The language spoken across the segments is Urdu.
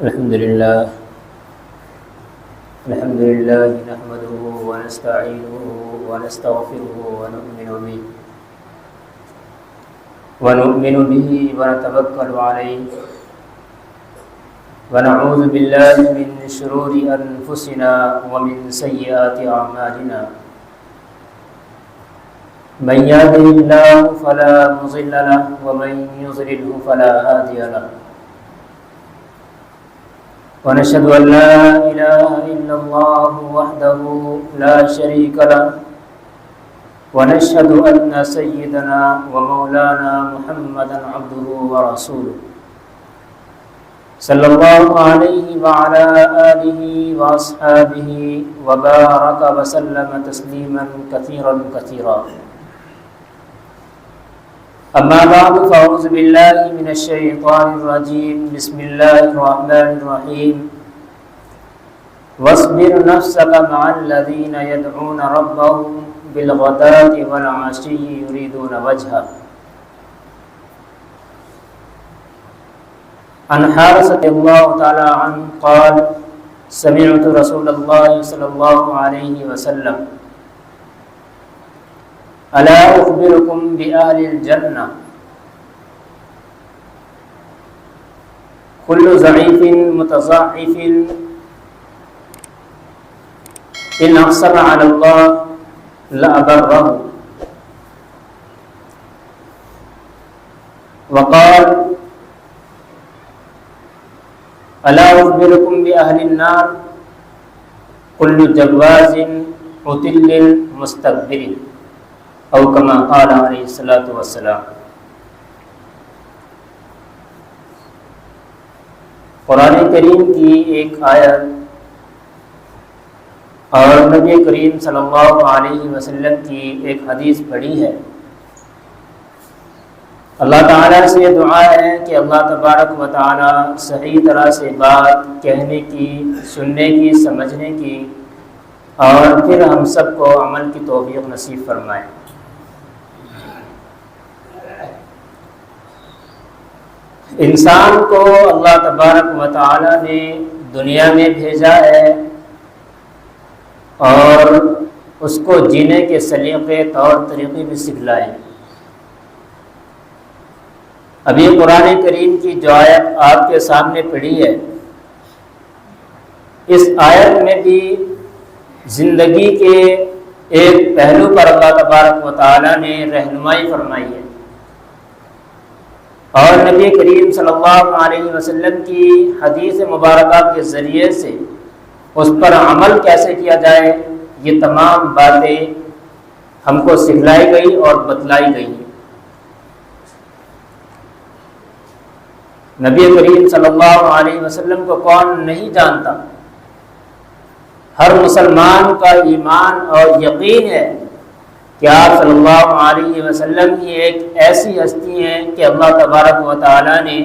الحمد لله نحمده ونستعينه ونستغفره ونؤمن به ونتوكل عليه ونعوذ بالله من شرور أنفسنا ومن سيئات أعمالنا من يهده الله فلا مضل له ومن يضلله فلا هادي له ونشهد أن لا إله إلا الله وحده لا شريك له ونشهد أن سيدنا ومولانا محمدا عبده ورسوله صلى الله عليه وعلى آله وأصحابه وبارك وسلم تسليما كثيرا أما بعد فأعوذ بالله من الشيطان الرجيم بسم الله الرحمن الرحيم واصبر نفسك مع الذين يدعون ربهم بالغداة والعشي يريدون وجهه عن حارثة الله تعالى عنه قال سمعت رسول الله صلى الله عليه وسلم ألا أخبركم بأهل الجنة كل ضعيف متضعف إن أقسم على الله لأبره وقال ألا أخبركم بأهل النار كل جواز عتل مستكبر او کما قال علیہ الصلوۃ والسلام۔ قرآن کریم کی ایک آیت اور نبی کریم صلی اللہ علیہ وسلم کی ایک حدیث پڑھی ہے۔ اللہ تعالیٰ سے دعا ہے کہ اللہ تبارک و تعالیٰ صحیح طرح سے بات کہنے کی، سننے کی، سمجھنے کی اور پھر ہم سب کو عمل کی توفیق نصیب فرمائے۔ انسان کو اللہ تبارک و تعالی نے دنیا میں بھیجا ہے اور اس کو جینے کے سلیقے طور طریقے بھی سکھلائے۔ ابھی قرآن کریم کی جو آیت آپ کے سامنے پڑھی ہے، اس آیت میں بھی زندگی کے ایک پہلو پر اللہ تبارک و تعالی نے رہنمائی فرمائی ہے، اور نبی کریم صلی اللہ علیہ وسلم کی حدیث مبارکہ کے ذریعے سے اس پر عمل کیسے کیا جائے، یہ تمام باتیں ہم کو سکھلائی گئی اور بتلائی گئی ہیں۔ نبی کریم صلی اللہ علیہ وسلم کو کون نہیں جانتا؟ ہر مسلمان کا ایمان اور یقین ہے کہ آپ صلی اللہ علیہ وسلم ہی ایک ایسی ہستی ہیں کہ اللہ تبارک و تعالیٰ نے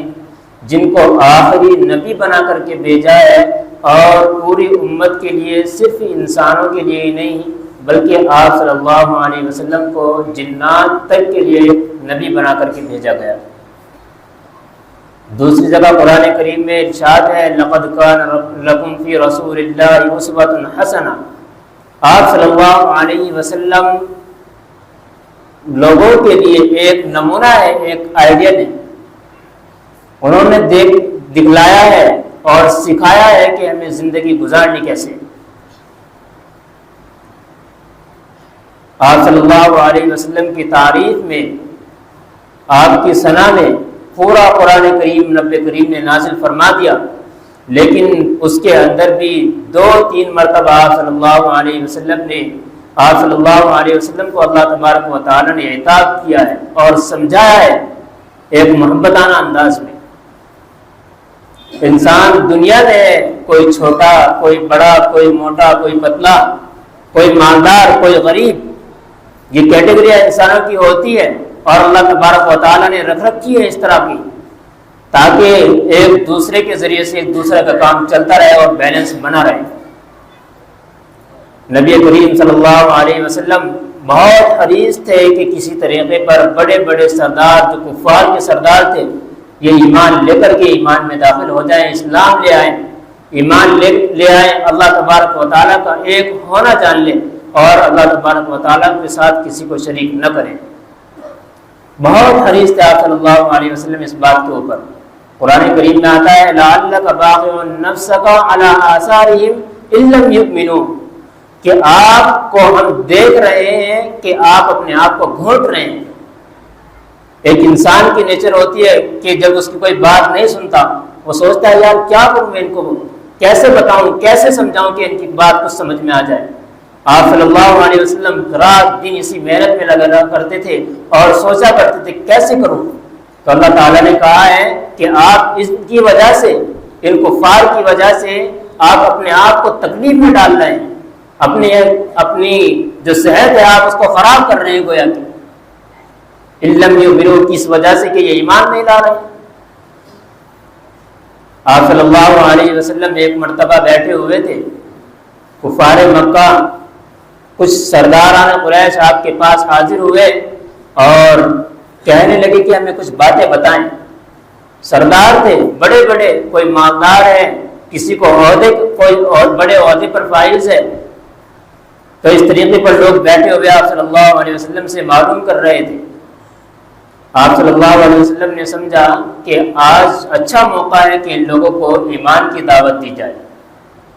جن کو آخری نبی بنا کر کے بھیجا ہے، اور پوری امت کے لیے، صرف انسانوں کے لیے ہی نہیں بلکہ آپ صلی اللہ علیہ وسلم کو جنات تک کے لیے نبی بنا کر کے بھیجا گیا۔ دوسری جگہ قرآن کریم میں ارشاد ہے لقد کان لکم فی رسول اللہ اسوۃ حسنہ۔ آپ صلی اللہ علیہ وسلم لوگوں کے لیے ایک نمونہ ہے، ایک آئیڈیل ہے۔ انہوں نے دکھلایا ہے اور سکھایا ہے کہ ہمیں زندگی گزارنی کیسے۔ آپ صلی اللہ علیہ وسلم کی تعریف میں، آپ کی ثنا میں پورا قرآن کریم رب کریم نے نازل فرما دیا، لیکن اس کے اندر بھی 2-3 مرتبہ آپ صلی اللہ علیہ وسلم نے آپ صلی اللہ علیہ وسلم کو اللہ تبارک و تعالی نے عتاب کیا ہے اور سمجھایا ہے ایک محبتانہ انداز میں۔ انسان دنیا میں کوئی چھوٹا، کوئی بڑا، کوئی موٹا، کوئی پتلا، کوئی مالدار، کوئی غریب، یہ کیٹیگریاں انسانوں کی ہوتی ہے، اور اللہ تبارک و تعالی نے رکھ رکھی ہے اس طرح کی، تاکہ ایک دوسرے کے ذریعے سے ایک دوسرے کا کام چلتا رہے اور بیلنس بنا رہے۔ نبی کریم صلی اللہ علیہ وسلم بہت حریص تھے کہ کسی طریقے پر بڑے بڑے سردار جو کفار کے سردار تھے یہ ایمان لے کر کے ایمان میں داخل ہو جائیں، اسلام لے آئیں، ایمان لے آئیں، اللہ تبارک و تعالیٰ کا ایک ہونا جان لیں اور اللہ تبارک و تعالیٰ کے ساتھ کسی کو شریک نہ کریں۔ بہت حریص تھے آپ صلی اللہ علیہ وسلم اس بات کے اوپر۔ قرآن کریم میں آتا ہے لعلک باخع نفسک علی آثارہم ان لم یؤمنوا، کہ آپ کو ہم دیکھ رہے ہیں کہ آپ اپنے آپ کو گھونٹ رہے ہیں۔ ایک انسان کی نیچر ہوتی ہے کہ جب اس کی کوئی بات نہیں سنتا وہ سوچتا ہے یار کیا کروں میں ان کو، کیسے بتاؤں، کیسے سمجھاؤں کہ ان کی بات کچھ سمجھ میں آ جائے۔ آپ صلی اللہ علیہ وسلم رات دن اسی محنت میں لگا کرتے تھے اور سوچا کرتے تھے کیسے کروں۔ تو اللہ تعالیٰ نے کہا ہے کہ آپ اس کی وجہ سے، ان کفار کی وجہ سے آپ اپنے آپ کو تکلیف میں ڈال رہے ہیں، اپنی جو صحت ہے آپ اس کو خراب کر رہے ہیں، گویا کہ علم یؤمنوا کی اس وجہ سے کہ یہ ایمان نہیں لا رہے۔ آپ صلی اللہ علیہ وسلم ایک مرتبہ بیٹھے ہوئے تھے، کفار مکہ کچھ سرداران قریش آپ کے پاس حاضر ہوئے اور کہنے لگے کہ ہمیں کچھ باتیں بتائیں۔ سردار تھے بڑے بڑے، کوئی مالدار ہے، کسی کو عہدے، کوئی اور بڑے عہدے پر فائز ہے، تو اس طریقے پر لوگ بیٹھے ہوئے آپ صلی اللہ علیہ وسلم سے معلوم کر رہے تھے۔ آپ صلی اللہ علیہ وسلم نے سمجھا کہ آج اچھا موقع ہے کہ ان لوگوں کو ایمان کی دعوت دی جائے،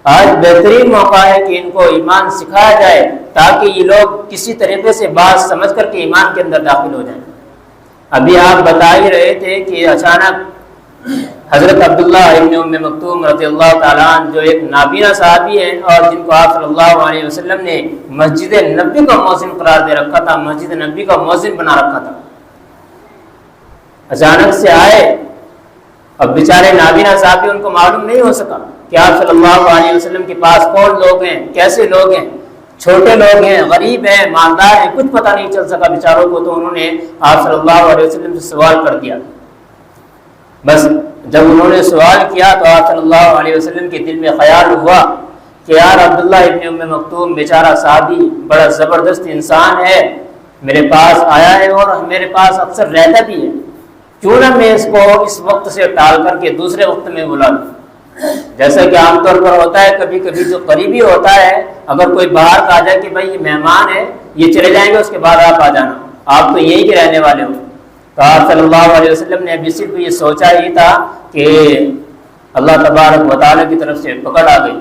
آج بہترین موقع ہے کہ ان کو ایمان سکھایا جائے تاکہ یہ لوگ کسی طریقے سے بات سمجھ کر کے ایمان کے اندر داخل ہو جائیں۔ ابھی آپ بتا ہی رہے تھے کہ اچانک حضرت عبداللہ ابن ام مکتوم رضی اللہ تعالیٰ عنہ جو ایک نابینا صحابی ہیں اور جن کو آپ صلی اللہ علیہ وسلم نے مسجد نبی کا مؤذن قرار دے رکھا تھا، مسجد نبی کا مؤذن بنا رکھا تھا، اچانک سے آئے۔ اب بیچارے نابینا صحابی، ان کو معلوم نہیں ہو سکا کہ آپ صلی اللہ علیہ وسلم کے پاس کون لوگ ہیں، کیسے لوگ ہیں، چھوٹے لوگ ہیں، غریب ہیں، مالدار ہیں، کچھ پتہ نہیں چل سکا بیچاروں کو۔ تو انہوں نے آپ صلی اللہ علیہ وسلم سے سوال کر دیا۔ بس جب انہوں نے سوال کیا تو آپ صلی اللہ علیہ وسلم کے دل میں خیال ہوا کہ یار عبداللہ ابن ام مکتوم بیچارہ صحابی بڑا زبردست انسان ہے، میرے پاس آیا ہے اور میرے پاس اکثر رہتا بھی ہے، کیوں نہ میں اس کو اس وقت سے ٹال کر کے دوسرے وقت میں بلا لوں۔ جیسا کہ عام طور پر ہوتا ہے، کبھی کبھی جو قریبی ہوتا ہے اگر کوئی باہر کا آ جائے کہ بھائی یہ مہمان ہے، یہ چلے جائیں گے، اس کے بعد آپ آ جانا، آپ تو یہیں کے رہنے والے ہو۔ تو آپ صلی اللہ علیہ وسلم نے ابھی صرف یہ سوچا ہی تھا کہ اللہ تبارک و تعالیٰ کی طرف سے پکڑ آ گئی،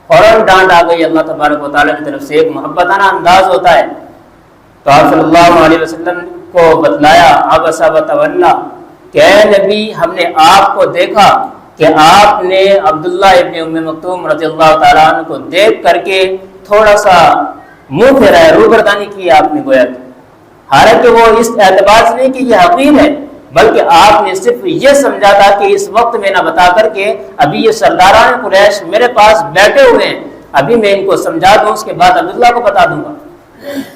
فوراً ڈانٹ آ گئی اللہ تبارک و تعالیٰ کی طرف سے، ایک محبتانہ انداز ہوتا ہے۔ تو آپ صلی اللہ علیہ وسلم کو بتلایا عبس وتولی کہ اے نبی، ہم نے آپ کو دیکھا کہ آپ نے عبداللہ ابن ام مکتوم رضی اللہ تعالیٰ عنہ کو دیکھ کر کے تھوڑا سا منہ پھیرا ہے، روگردانی کی آپ نے، گویا کہ حالانکہ وہ اس اعتبار سے نہیں کہ یہ حقیر ہے، بلکہ آپ نے صرف یہ سمجھا تھا کہ اس وقت میں نہ بتا کر کے ابھی یہ سرداران قریش میرے پاس بیٹھے ہوئے ہیں، ابھی میں ان کو سمجھا دوں، اس کے بعد عبداللہ کو بتا دوں گا۔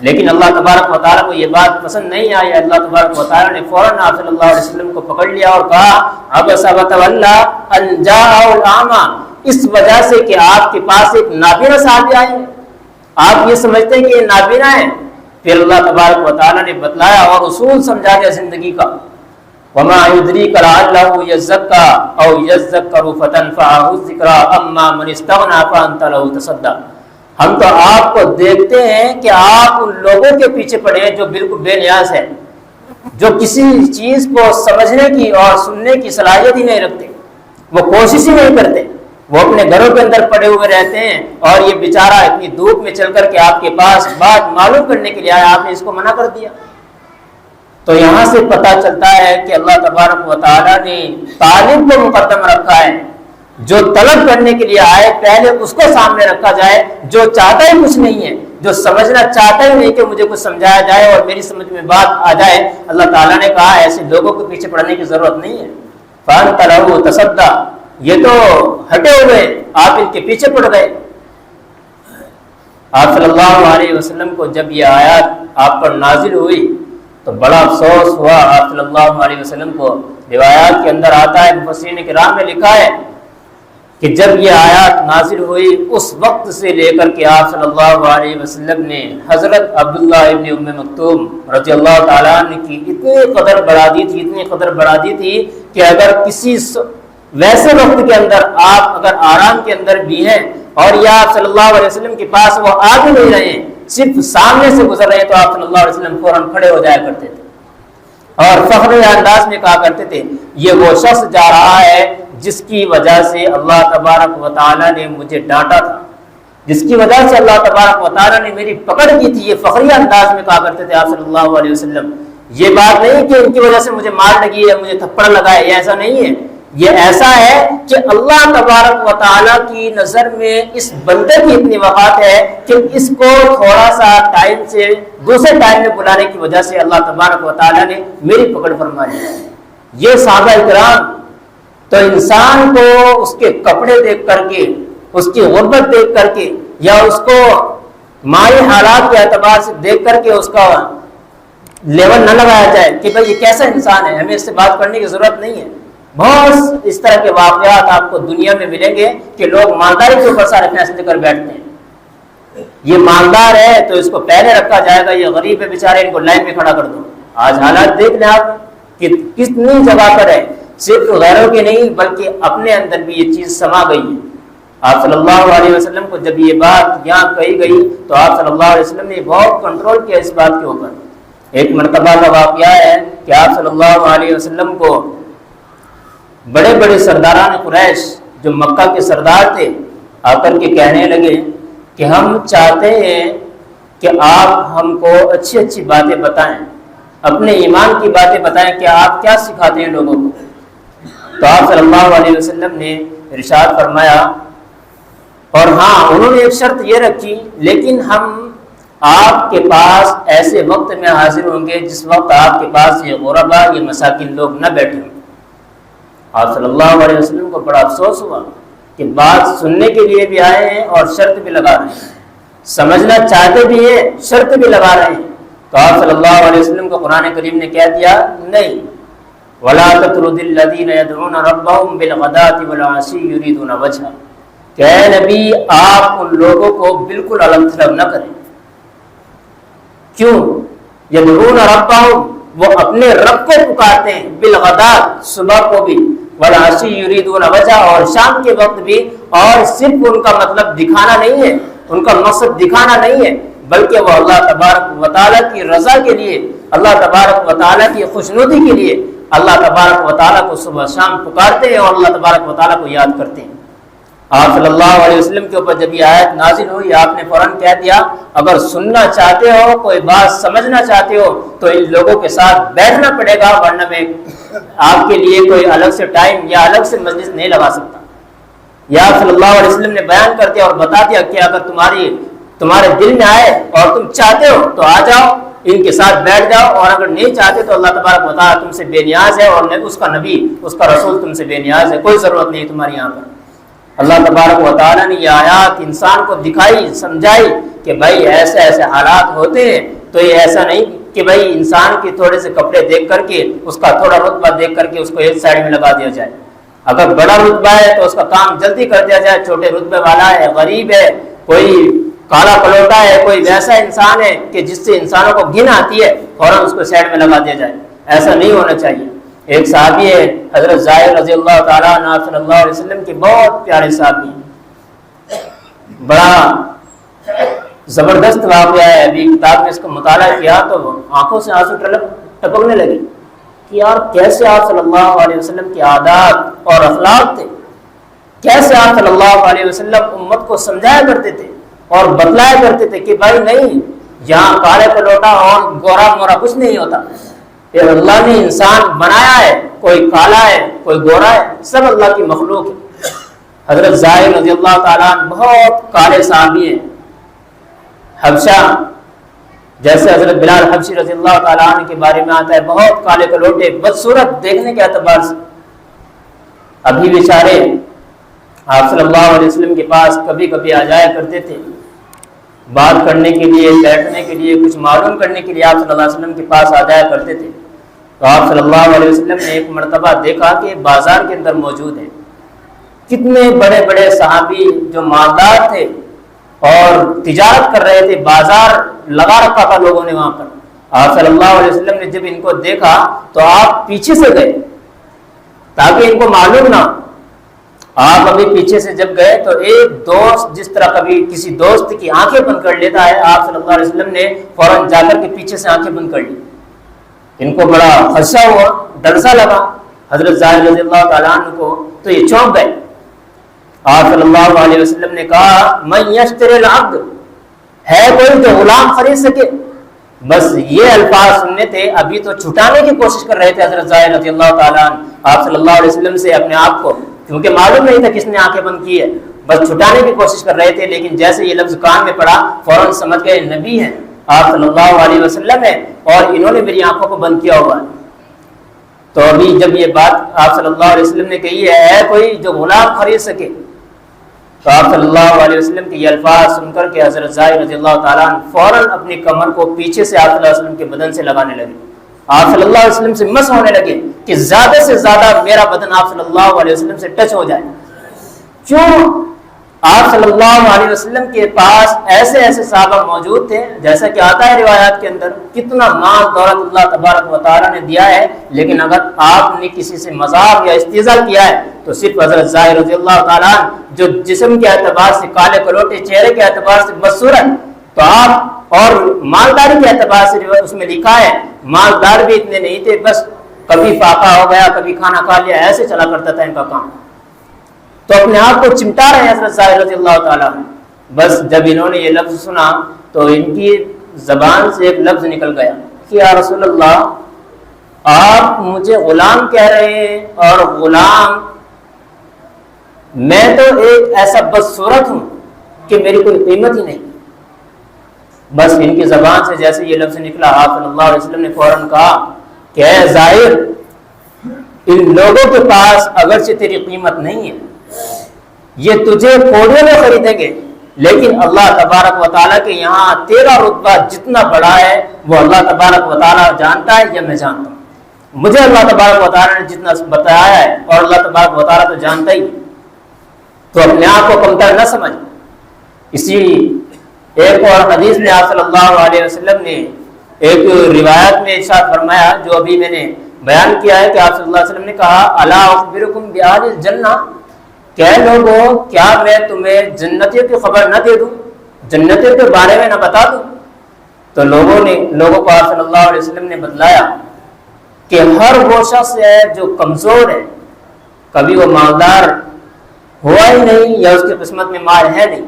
لیکن اللہ تبارک و تعالیٰ کو یہ بات پسند نہیں آئی۔ اللہ تبارک و تعالیٰ نے فوراً آپ صلی اللہ علیہ وسلم کو پکڑ لیا اور کہا عبس وتولی ان جاءہ الاعمی، اس وجہ سے کہ آپ کے پاس ایک نابینا صحابی آئے ہیں، آپ یہ سمجھتے ہیں کہ یہ نابینا ہے۔ پھر اللہ تبارک و تعالیٰ نے بتلایا اور اصول سمجھا دیا زندگی کا، وما يدريك لعله يزكى او يذكر فتنفعه الذكرى اما من استغنى فانت له تصدى۔ ہم تو آپ کو دیکھتے ہیں کہ آپ ان لوگوں کے پیچھے پڑے ہیں جو بالکل بے نیاز ہے، جو کسی چیز کو سمجھنے کی اور سننے کی صلاحیت ہی نہیں رکھتے، وہ کوشش ہی نہیں کرتے، وہ اپنے گھروں کے اندر پڑے ہوئے رہتے ہیں، اور یہ بیچارہ اتنی دھوپ میں چل کر کے آپ کے پاس بات معلوم کرنے کے لیے آیا، آپ نے اس کو منع کر دیا۔ تو یہاں سے پتہ چلتا ہے کہ اللہ تبارک و تعالیٰ نے طالب کو مقدم رکھا ہے، جو طلب کرنے کے لیے آئے پہلے اس کو سامنے رکھا جائے، جو چاہتا ہی کچھ نہیں ہے، جو سمجھنا چاہتا ہی نہیں کہ مجھے کچھ سمجھایا جائے اور میری سمجھ میں بات آ جائے، اللہ تعالیٰ نے کہا ایسے لوگوں کے پیچھے پڑنے کی ضرورت نہیں ہے۔ فَأَنْتَ لَهُ تَصَدَّى، یہ تو ہٹے ہوئے، آپ ان کے پیچھے پڑ گئے۔ آپ صلی اللہ علیہ وسلم کو جب یہ آیات آپ پر نازل ہوئی تو بڑا افسوس ہوا آپ صلی اللہ علیہ وسلم کو۔ روایات کے اندر آتا ہے، مفسرین کرام نے لکھا ہے کہ جب یہ آیات نازل ہوئی اس وقت سے لے کر کے آپ صلی اللہ علیہ وسلم نے حضرت عبداللہ ابن ام مکتوم رضی اللہ تعالیٰ عنہ کی اتنی قدر بڑھا دی تھی کہ اگر کسی ویسے وقت کے اندر آپ اگر آرام کے اندر بھی ہیں اور یا آپ صلی اللہ علیہ وسلم کے پاس وہ آ بھی نہیں رہے ہیں، صرف سامنے سے گزر رہے ہیں، تو آپ صلی اللہ علیہ وسلم فوراً کھڑے ہو جایا کرتے تھے اور فخر انداز میں کہا کرتے تھے یہ وہ شخص جا رہا ہے جس کی وجہ سے اللہ تبارک و تعالیٰ نے مجھے ڈانٹا تھا، جس کی وجہ سے اللہ تبارک و تعالیٰ نے میری پکڑ کی تھی۔ یہ فخری انداز میں کہا کرتے تھے آپ صلی اللہ علیہ وسلم۔ یہ بات نہیں کہ ان کی وجہ سے مجھے مار لگی ہے، مجھے تھپڑ لگا ہے، یہ ایسا نہیں ہے۔ یہ ایسا ہے کہ اللہ تبارک و تعالیٰ کی نظر میں اس بندے کی اتنی وقات ہے کہ اس کو تھوڑا سا ٹائم سے دوسرے ٹائم میں بلانے کی وجہ سے اللہ تبارک و تعالیٰ نے میری پکڑ فرما لی۔ یہ صحابہ کرام تو انسان کو اس کے کپڑے دیکھ کر کے، اس کی غربت دیکھ کر کے، یا اس کو مالی حالات کے اعتبار سے دیکھ کر کے اس کا لیول نہ لگایا جائے کہ بھائی یہ کیسا انسان ہے، ہمیں اس سے بات کرنے کی ضرورت نہیں ہے۔ بہت اس طرح کے واقعات آپ کو دنیا میں ملیں گے کہ لوگ مالداری کے اوپر سارے فیصلے کر بیٹھتے ہیں۔ یہ مالدار ہے تو اس کو پہلے رکھا جائے گا، یہ غریب ہے بیچارے ان کو لائن میں کھڑا کر دو۔ آج حالات دیکھ لیں آپ کہ کتنی جگہ پر ہے، صرف غیروں کے نہیں بلکہ اپنے اندر بھی یہ چیز سما گئی ہے۔ آپ صلی اللہ علیہ وسلم کو جب یہ بات یہاں کہی گئی تو آپ صلی اللہ علیہ وسلم نے بہت کنٹرول کیا اس بات کے اوپر۔ ایک مرتبہ کا واقعہ ہے کہ آپ صلی اللہ علیہ وسلم کو بڑے بڑے سرداران قریش جو مکہ کے سردار تھے آ کر کے کہنے لگے کہ ہم چاہتے ہیں کہ آپ ہم کو اچھی اچھی باتیں بتائیں، اپنے ایمان کی باتیں بتائیں کہ آپ کیا سکھاتے ہیں لوگوں کو۔ تو آپ صلی اللہ علیہ وسلم نے ارشاد فرمایا، اور ہاں انہوں نے ایک شرط یہ رکھی، لیکن ہم آپ کے پاس ایسے وقت میں حاضر ہوں گے جس وقت آپ کے پاس یہ غربا یہ مساکین لوگ نہ بیٹھے ہوں۔ آپ صلی اللہ علیہ وسلم کو بڑا افسوس ہوا کہ بات سننے کے لیے بھی آئے ہیں اور شرط بھی لگا رہے ہیں، سمجھنا چاہتے بھی ہیں شرط بھی لگا رہے ہیں۔ تو آپ صلی اللہ علیہ وسلم کو قرآن کریم نے کہہ دیا نہیں، وَلَا تَطْرُدِ الَّذِينَ يَدْعُونَ رَبَّهُمْ بِالْغَدَاةِ وَالْعَشِيِّ يُرِيدُونَ وَجْهَهُ کہ اے نبی آپ ان لوگوں کو بالکل الگ تھلگ نہ کریں۔ کیوں؟ یدعون ربهم وہ اپنے رب کو پکارتے ہیں، بالغدات صبح کو بھی، والعشی یریدون وجہ اور شام کے وقت بھی، اور صرف ان کا مطلب دکھانا نہیں ہے، ان کا مقصد دکھانا نہیں ہے، بلکہ وہ اللہ تبارک و تعالیٰ کی رضا کے لیے، اللہ تبارک و تعالیٰ کی خوشنودی کے لیے اللہ تبارک و تعالیٰ کو صبح شام پکارتے ہیں اور اللہ تبارک و تعالیٰ کو یاد کرتے ہیں۔ آپ صلی اللہ علیہ وسلم کے اوپر جب یہ آیت نازل ہوئی آپ نے فوراً کہہ دیا اگر سننا چاہتے ہو، کوئی بات سمجھنا چاہتے ہو تو ان لوگوں کے ساتھ بیٹھنا پڑے گا، ورنہ میں آپ کے لیے کوئی الگ سے ٹائم یا الگ سے مجلس نہیں لگا سکتا۔ یا آپ صلی اللہ علیہ وسلم نے بیان کر دیا اور بتا دیا کہ اگر تمہارے دل میں آئے اور تم چاہتے ہو تو آ جاؤ، ان کے ساتھ بیٹھ جاؤ، اور اگر نہیں چاہتے تو اللہ تبارک و تعالیٰ تم سے بے نیاز ہے، اور اس کا نبی اس کا رسول تم سے بے نیاز ہے، کوئی ضرورت نہیں تمہاری یہاں پر۔ اللہ تبارک و تعالیٰ نے یہ آیات انسان کو دکھائی، سمجھائی کہ بھائی ایسے ایسے حالات ہوتے ہیں، تو یہ ایسا نہیں کہ بھائی انسان کے تھوڑے سے کپڑے دیکھ کر کے، اس کا تھوڑا رتبہ دیکھ کر کے اس کو ایک سائڈ میں لگا دیا جائے۔ اگر بڑا رتبہ ہے تو اس کا کام جلدی کر دیا جائے، چھوٹے رتبے والا ہے، غریب ہے، کوئی کالا پلوٹا ہے، کوئی ویسا انسان ہے کہ جس سے انسانوں کو گھن آتی ہے، فوراً اس کو سائڈ میں لگا دیا جائے، ایسا نہیں ہونا چاہیے۔ ایک صحابی ہے حضرت زائر رضی اللہ تعالیٰ عنہ صلی اللہ علیہ وسلم کے بہت پیارے صحابی ہیں، بڑا زبردست واقعہ ہے، ابھی کتاب میں اس کو مطالعہ کیا تو آنکھوں سے آنسو ٹپکنے لگے کہ یار کیسے آپ صلی اللہ علیہ وسلم کے عادات اور اخلاق تھے، کیسے آپ صلی اللہ علیہ وسلم امت کو سمجھایا کرتے تھے اور بتلایا کرتے تھے کہ بھائی نہیں، یہاں کالے پلوٹا اور گورا مورا کچھ نہیں ہوتا، پھر اللہ نے انسان بنایا ہے، کوئی کالا ہے کوئی گورا ہے، سب اللہ کی مخلوق ہے۔ حضرت زائر رضی اللہ تعالیٰ عنہ بہت کالے صحابی ہیں، حبشہ جیسے حضرت بلال حبشی رضی اللہ تعالیٰ عنہ کے بارے میں آتا ہے، بہت کالے کلوٹے، بدصورت دیکھنے کے اعتبار سے، ابھی بیچارے آپ صلی اللہ علیہ وسلم کے پاس کبھی کبھی آ جایا کرتے تھے، بات کرنے کے لیے، بیٹھنے کے لیے، کچھ معلوم کرنے کے لیے آپ صلی اللہ علیہ وسلم کے پاس آ جایا کرتے تھے۔ تو آپ صلی اللہ علیہ وسلم نے ایک مرتبہ دیکھا کہ بازار کے اندر موجود ہے، کتنے بڑے بڑے صحابی جو مالدار تھے اور تجارت کر رہے تھے، بازار لگا رکھا تھا لوگوں نے وہاں پر. آپ صلی اللہ علیہ وسلم نے جب ان کو دیکھا تو آپ پیچھے سے گئے تاکہ ان کو معلوم نہ. آپ ابھی پیچھے سے جب گئے تو ایک دوست جس طرح کبھی کسی دوست کی آنکھیں بند کر لیتا ہے، آپ صلی اللہ علیہ وسلم نے فوراً جا کر کے پیچھے سے آنکھیں بند کر لی. ان کو بڑا خدشہ ہوا، ڈر سا لگا حضرت زاہد رضی اللہ تعالیٰ عنہ کو، تو یہ چونک گئے. آپ صلی اللہ علیہ وسلم نے کہا من یشتری العبد، ہے کوئی جو غلام خرید سکے؟ بس یہ الفاظ سننے تھے. ابھی تو چھٹانے کی کوشش کر رہے تھے حضرت زاہد رضی اللہ تعالیٰ عنہ آپ صلی اللہ علیہ وسلم سے اپنے آپ کو، کیونکہ معلوم نہیں تھا کس نے آنکھیں بند کی ہے، بس چھٹانے کی کوشش کر رہے تھے. لیکن جیسے یہ لفظ کان میں پڑا فوراً سمجھ گئے نبی ہیں آپ صلی اللہ علیہ وسلم ہے اور انہوں نے میری آنکھوں کو بند کیا ہوا ہے. تو ابھی جب یہ بات آپ صلی اللہ علیہ وسلم نے کہی ہے کوئی جو غلام خرید سکے، تو آپ صلی اللہ علیہ وسلم کے یہ الفاظ سن کر کے حضرت زاہد رضی اللہ تعالیٰ عنہ فوراً اپنی کمر کو پیچھے سے آپ صلی اللہ علیہ وسلم کے بدن سے لگانے لگے. آپ صلی اللہ علیہ وسلم سے مس ہونے لگے کہ زیادہ سے زیادہ میرا بدن آپ صلی اللہ علیہ وسلم سے ٹچ ہو جائے. کیوں؟ آپ صلی اللہ علیہ وسلم کے پاس ایسے ایسے صحابہ موجود تھے، جیسا کہ آتا ہے روایات کے اندر، کتنا مال دولت اللہ تبارک و تعالیٰ نے دیا ہے، لیکن اگر آپ نے کسی سے مذاق یا استہزاء کیا ہے تو صرف حضرت زاہد رضی اللہ تعالیٰ جو جسم کے اعتبار سے کالے کلوٹے، چہرے کے اعتبار سے بدصورت، تو آپ اور مالداری کے اعتبار سے اس میں لکھا ہے مالدار بھی اتنے نہیں تھے، بس کبھی فاقہ ہو گیا کبھی کھانا کھا لیا، ایسے چلا کرتا تھا ان کا کام. تو اپنے آپ کو چمٹا رہے ہیں حضرت زاہد رضی اللہ تعالیٰ. بس جب انہوں نے یہ لفظ سنا تو ان کی زبان سے ایک لفظ نکل گیا کہ یا رسول اللہ آپ مجھے غلام کہہ رہے ہیں، اور غلام میں تو ایک ایسا بدصورت ہوں کہ میری کوئی قیمت ہی نہیں. بس ان کی زبان سے جیسے یہ لفظ نکلا آپ صلی اللہ علیہ وسلم نے فوراً کہا کہ اے زاہد، ان لوگوں کے پاس اگرچہ تیری قیمت نہیں ہے، یہ تجھے کوڑے میں خریدیں گے، لیکن اللہ تبارک و تعالیٰ کے یہاں تیرا رتبہ جتنا بڑا ہے وہ اللہ تبارک و تعالیٰ جانتا ہے یا میں جانتا ہوں. مجھے اللہ تبارک و تعالیٰ نے جتنا بتایا ہے اور اللہ تبارک و تعالیٰ تو جانتا ہی، تو اپنے آپ کو کمتر نہ سمجھ. اسی ایک اور حدیث میں آپ صلی اللہ علیہ وسلم نے ایک روایت میں ارشاد فرمایا جو ابھی میں نے بیان کیا ہے کہ آپ صلی اللہ علیہ وسلم نے کہا الا اخبرکم بأہل الجنہ، کہ لوگوں کیا میں تمہیں جنتیوں کی خبر نہ دے دوں، جنتیوں کے بارے میں نہ بتا دوں؟ تو لوگوں کو آپ صلی اللہ علیہ وسلم نے بتلایا کہ ہر وہ شخص ہے جو کمزور ہے، کبھی وہ مالدار ہوا ہی نہیں یا اس کی قسمت میں مال ہے نہیں،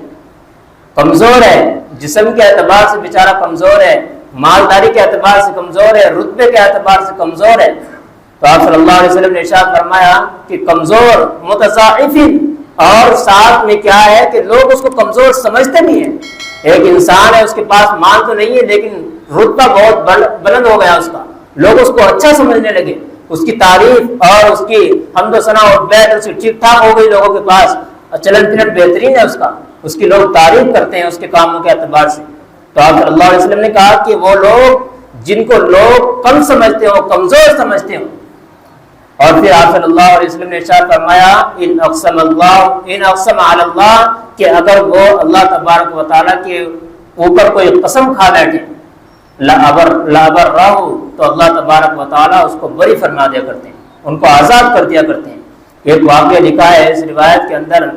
کمزور ہے، جسم کے اعتبار سے بیچارہ کمزور ہے، مالداری کے اعتبار سے کمزور ہے، رتبے کے اعتبار سے کمزور ہے. تو آپ صلی اللہ علیہ وسلم نے ارشاد فرمایا کہ کمزور متضاعف، اور ساتھ میں کیا ہے کہ لوگ اس کو کمزور سمجھتے بھی ہیں. ایک انسان ہے، اس کے پاس مال تو نہیں ہے لیکن رتبہ بہت بلند ہو گیا اس کا، لوگ اس کو اچھا سمجھنے لگے، اس کی تعریف اور اس کی حمد و ثنا اور بیعت اس کی ٹھیک ٹھاک ہو گئی، لوگوں کے پاس چلن پھرن بہترین ہے اس کی لوگ تعریف کرتے ہیں اس کے کاموں کے اعتبار سے. تو آپ صلی اللہ علیہ وسلم نے کہا کہ وہ لوگ جن کو لوگ کم سمجھتے ہو، کمزور سمجھتے ہو، اور پھر آپ صلی اللہ علیہ وسلم نے ارشاد فرمایا ان اقسم علی اللہ، کہ اگر وہ اللہ تبارک و تعالیٰ کے اوپر کوئی قسم کھا بیٹھے لَأَبَرَّهُ، تو اللہ تبارک و تعالیٰ اس کو بری فرما دیا کرتے ہیں، ان کو آزاد کر دیا کرتے ہیں. ایک واقعہ لکھا ہے اس روایت کے اندر،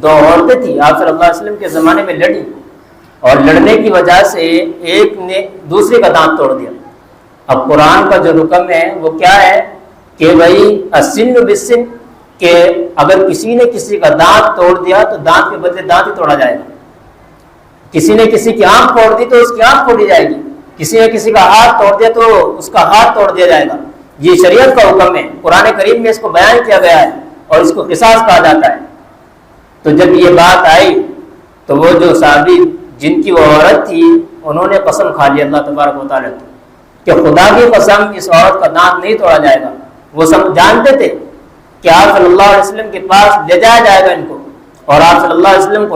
دو عورتیں تھیں آپ صلی اللہ علیہ وسلم کے زمانے میں لڑی، اور لڑنے کی وجہ سے ایک نے دوسرے کا دانت توڑ دیا. اب قرآن کا جو حکم ہے وہ کیا ہے کہ بھائی السن بالسن، کہ اگر کسی نے کسی کا دانت توڑ دیا تو دانت کے بدلے دانت ہی توڑا جائے گا. کسی نے کسی کی آنکھ توڑ دی تو اس کی آنکھ توڑی جائے گی. کسی نے کسی کا ہاتھ توڑ دیا تو اس کا ہاتھ توڑ دیا جائے گا. یہ شریعت کا حکم ہے، قرآن کریم میں اس کو بیان کیا گیا ہے اور اس کو قصاص کہا جاتا ہے. تو جب یہ بات آئی تو وہ جو صحابی جن کی وہ عورت تھی انہوں نے قسم کھا لی اللہ تبارک و تعالیٰ کی کہ خدا کی قسم اس عورت کا دانت نہیں توڑا جائے گا. وہ سب جانتے تھے کہ آپ صلی اللہ علیہ وسلم کے پاس لے جایا جائے گا ان کو، اور آپ صلی اللہ علیہ وسلم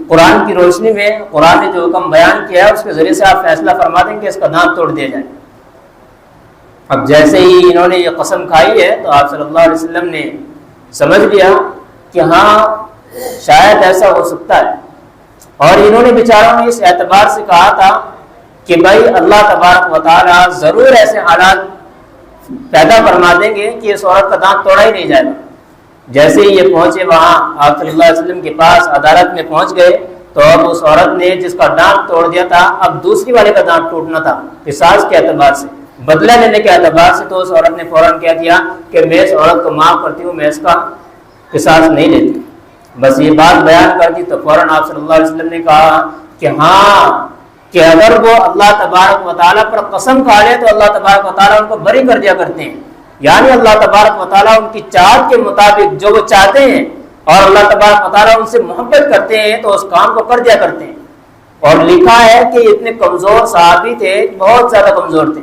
قرآن کی روشنی میں قرآن نے جو حکم بیان کیا ہے اس کے ذریعے سے آپ فیصلہ فرما دیں کہ اس کا دانت توڑ دیا جائے. اب جیسے ہی انہوں نے یہ قسم کھائی ہے تو آپ صلی اللہ علیہ وسلم نے سمجھ لیا کہ ہاں شاید ایسا ہو سکتا ہے، اور انہوں نے بیچاروں نے اس اعتبار سے کہا تھا کہ بھائی اللہ تبارک و تعالیٰ ضرور ایسے حالات پیدا فرما دیں گے کہ اس عورت کا دانت توڑا ہی نہیں جائے گا۔ جیسے ہی یہ پہنچے وہاں آپ صلی اللہ علیہ وسلم کے پاس عدالت میں پہنچ گئے، تو اب اس عورت نے جس کا دانت توڑ دیا تھا اب دوسری والے کا دانت ٹوٹنا تھا قصاص کے اعتبار سے، بدلہ لینے کے اعتبار سے، تو اس عورت نے فوراً کہہ دیا کہ میں اس عورت کو معاف کرتی ہوں، میں اس کا قصاص نہیں لیتی۔ بس یہ بات بیان کر دی تو فوراً آپ صلی اللہ علیہ وسلم نے کہا کہ ہاں کہ اگر وہ اللہ تبارک و تعالیٰ پر قسم کھا لے تو اللہ تبارک و تعالیٰ ان کو بری کر دیا کرتے ہیں، یعنی اللہ تبارک و تعالیٰ ان کی چاہت کے مطابق جو وہ چاہتے ہیں اور اللہ تبارک و تعالیٰ ان سے محبت کرتے ہیں تو اس کام کو کر دیا کرتے ہیں۔ اور لکھا ہے کہ اتنے کمزور صحابی تھے، بہت زیادہ کمزور تھے،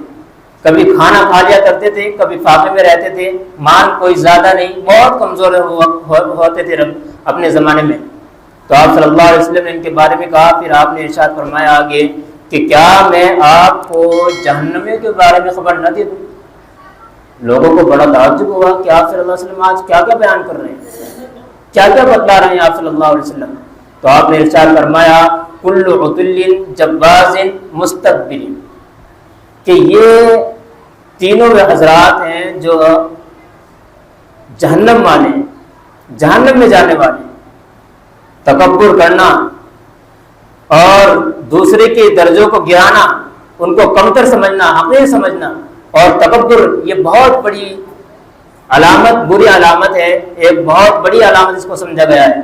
کبھی کھانا کھا لیا کرتے تھے، کبھی فاقے میں رہتے تھے، مال کوئی زیادہ نہیں، بہت کمزور ہوتے تھے اپنے زمانے میں۔ تو آپ صلی اللہ علیہ وسلم نے ان کے بارے میں کہا، پھر آپ نے ارشاد فرمایا آگے کہ کیا میں آپ کو جہنمیوں کے بارے میں خبر نہ دے دوں؟ لوگوں کو بڑا تعجب ہوا کہ آپ صلی اللہ علیہ وسلم آج کیا کیا بیان کر رہے ہیں، کیا کیا بتلا رہے ہیں آپ صلی اللہ علیہ وسلم۔ تو آپ نے ارشاد فرمایا کل عتل جباز مستکبر، کہ یہ تینوں حضرات ہیں جو جہنم والے ہیں، جہنم میں جانے والے، تکبر کرنا اور دوسرے کے درجوں کو گرانا، ان کو کمتر سمجھنا، حقیر سمجھنا اور تکبر، یہ بہت بڑی علامت، بری علامت ہے، ایک بہت بڑی علامت اس کو سمجھا گیا ہے۔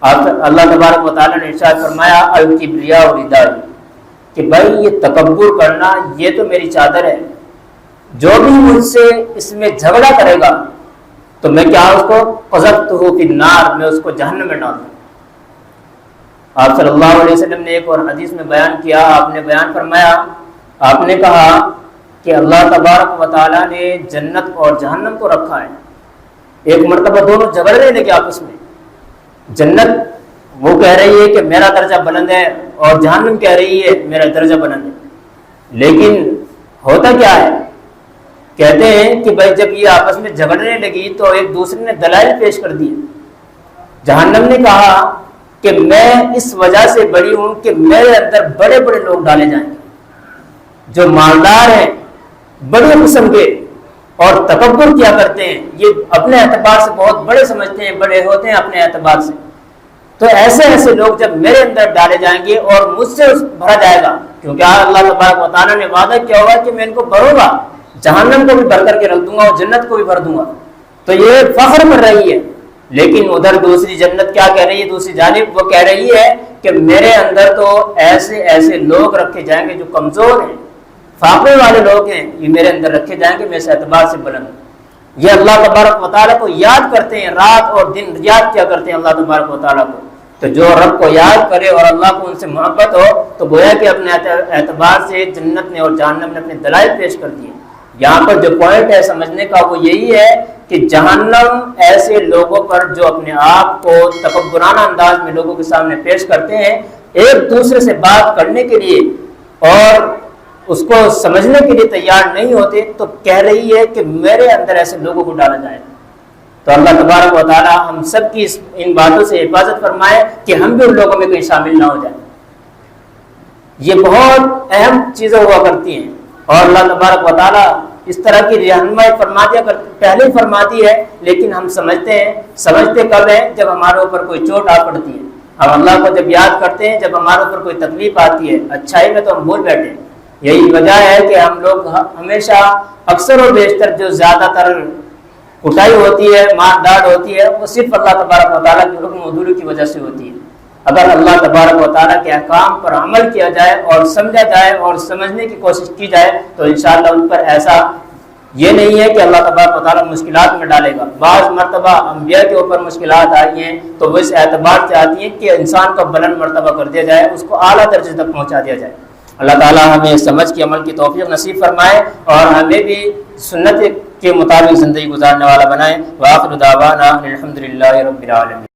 اللہ تبارک و تعالیٰ نے ارشاد فرمایا الکبریاء ردائی، کہ بھائی یہ تکبر کرنا یہ تو میری چادر ہے، جو بھی مجھ سے اس میں جھگڑا کرے گا تو میں کیا اس کو قذفتہ فی النار، میں اس کو جہنم میں ڈال دوں۔ آپ صلی اللہ علیہ وسلم نے ایک اور حدیث میں بیان کیا، آپ نے بیان فرمایا، آپ نے کہا کہ اللہ تبارک و تعالیٰ نے جنت اور جہنم کو رکھا ہے، ایک مرتبہ دونوں جھگڑ رہے تھے کہ آپس میں، جنت وہ کہہ رہی ہے کہ میرا درجہ بلند ہے اور جہنم کہہ رہی ہے میرا درجہ بلند ہے، لیکن ہوتا کیا ہے، کہتے ہیں کہ بھائی جب یہ آپس میں جھگڑنے لگی تو ایک دوسرے نے دلائل پیش کر دیے۔ جہنم نے کہا کہ میں اس وجہ سے بڑی ہوں کہ میرے اندر بڑے بڑے لوگ ڈالے جائیں گے، جو مالدار ہیں، بڑے قسم کے اور تکبر کیا کرتے ہیں، یہ اپنے اعتبار سے بہت بڑے سمجھتے ہیں، بڑے ہوتے ہیں اپنے اعتبار سے، تو ایسے ایسے لوگ جب میرے اندر ڈالے جائیں گے اور مجھ سے بھرا جائے گا، کیونکہ اللہ تبارک و تعالیٰ نے وعدہ کیا ہوگا کہ میں ان کو بھروں گا، جہنم کو بھی بھر کر کے رکھ دوں گا اور جنت کو بھی بھر دوں گا، تو یہ فخر کر رہی ہے۔ لیکن ادھر دوسری جنت کیا کہہ رہی ہے، دوسری جانب وہ کہہ رہی ہے کہ میرے اندر تو ایسے ایسے لوگ رکھے جائیں گے جو کمزور ہیں، فاقے والے لوگ ہیں، یہ میرے اندر رکھے جائیں گے، میں اس اعتبار سے بلند ہوں۔ یہ اللہ تبارک و تعالیٰ کو یاد کرتے ہیں، رات اور دن یاد کیا کرتے ہیں اللہ تبارک و تعالیٰ کو، تو جو رب کو یاد کرے اور اللہ کو ان سے محبت ہو تو گویا کہ اپنے اعتبار سے جنت نے اور جہنم نے اپنے دلائل پیش کر دیے۔ یہاں پر جو پوائنٹ ہے سمجھنے کا وہ یہی ہے کہ جہنم ایسے لوگوں پر جو اپنے آپ کو تکبرانہ انداز میں لوگوں کے سامنے پیش کرتے ہیں، ایک دوسرے سے بات کرنے کے لیے اور اس کو سمجھنے کے لیے تیار نہیں ہوتے، تو کہہ رہی ہے کہ میرے اندر ایسے لوگوں کو ڈالا جائے۔ تو اللہ تبارک و تعالی ہم سب کی ان باتوں سے حفاظت فرمائے کہ ہم بھی ان لوگوں میں کہیں شامل نہ ہو جائیں۔ یہ بہت اہم چیزیں ہوا کرتی ہیں اور اللہ تبارک و تعالی اس طرح کی رہنمائی پہلے ہی فرماتی ہے، لیکن ہم سمجھتے کب ہیں جب ہمارے اوپر کوئی چوٹ آ پڑتی ہے، ہم اللہ کو جب یاد کرتے ہیں، جب ہمارے اوپر کوئی تکلیف آتی ہے، اچھائی میں تو ہم بھول بیٹھے ہیں۔ یہی وجہ ہے کہ ہم لوگ ہمیشہ اکثر و بیشتر جو زیادہ تر کٹائی ہوتی ہے، مار ڈاٹ ہوتی ہے، وہ صرف اللہ تبارک و تعالیٰ کی حکم عدولی کی وجہ سے ہوتی ہے۔ اگر اللہ تبارک و تعالیٰ کے احکام پر عمل کیا جائے اور سمجھا جائے اور سمجھنے کی کوشش کی جائے تو انشاءاللہ ان پر ایسا یہ نہیں ہے کہ اللہ تبارک و تعالیٰ مشکلات میں ڈالے گا۔ بعض مرتبہ انبیاء کے اوپر مشکلات آئی ہیں تو وہ اس اعتبار سے آتی ہیں کہ انسان کو بلند مرتبہ کر دیا جائے، اس کو اعلیٰ درجے تک پہنچا دیا جائے۔ اللہ تعالیٰ ہمیں سمجھ کے عمل کی توفیق نصیب فرمائے اور ہمیں بھی سنت کے مطابق زندگی گزارنے والا بنائے۔ وآخر دعوانا الحمدللہ رب العالمین۔